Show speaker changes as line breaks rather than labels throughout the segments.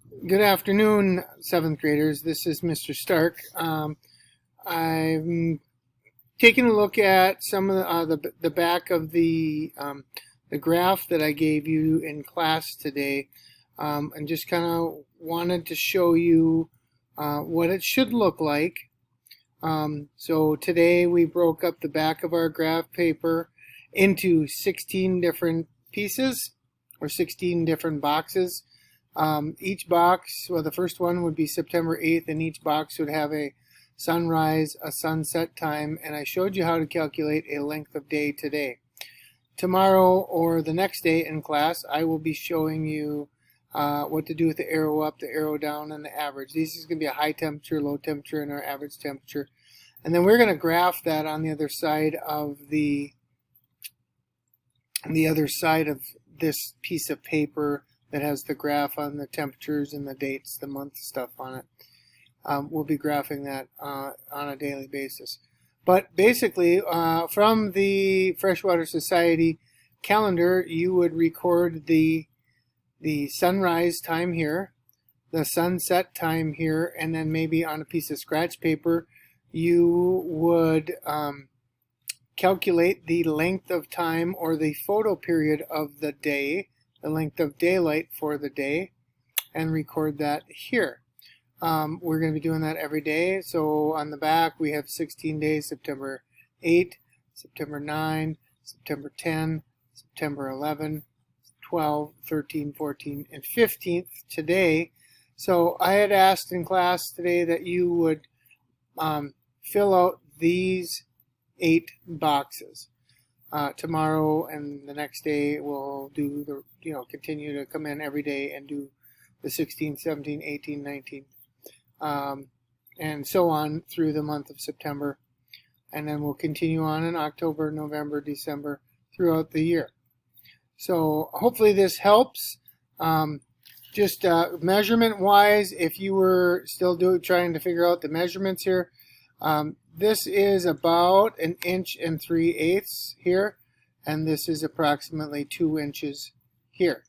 Good afternoon, 7th graders. This is Mr. Stark. I'm taking a look at some of the back of the graph that I gave you in class today, and just kind of wanted to show you what it should look like. So today we broke up the back of our graph paper into 16 different pieces or 16 different boxes. Each box, well, the first one would be September 8th, and each box would have a sunrise, a sunset time, and I showed you how to calculate a length of day today. Tomorrow or the next day in class, I will be showing you what to do with the arrow up, the arrow down, and the average. This is going to be a high temperature, low temperature, and our average temperature. And then we're going to graph that on the other side of this piece of paper that has the graph on the temperatures and the dates, the month stuff on it. We'll be graphing that on a daily basis. But basically, from the Freshwater Society calendar, you would record the sunrise time here, the sunset time here, and then maybe on a piece of scratch paper, you would calculate the length of time or the photoperiod of the day, the length of daylight for the day, and record that here. We're going to be doing that every day. So on the back we have 16 days: September 8, September 9, September 10, September 11, 12, 13, 14, and 15th today. So I had asked in class today that you would fill out these 8 boxes. Tomorrow and the next day we'll do continue to come in every day and do the 16, 17, 18, 19, and so on through the month of September. And then we'll continue on in October, November, December, throughout the year. So hopefully this helps. Just measurement wise, if you were still trying to figure out the measurements here, this is about 1 3/8 inches here, and this is approximately 2 inches here.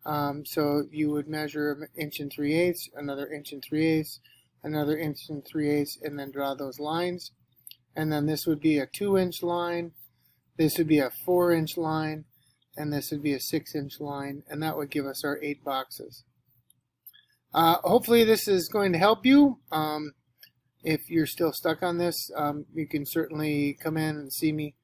So you would measure 1 3/8 inches, another 1 3/8 inches, another 1 3/8 inches, and then draw those lines. And then this would be a 2-inch line, this would be a 4-inch line, and this would be a 6-inch line, and that would give us our 8 boxes. Hopefully this is going to help you. If you're still stuck on this, you can certainly come in and see me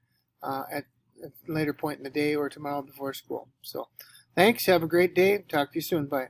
at a later point in the day or tomorrow before school. So thanks. Have a great day. Talk to you soon. Bye.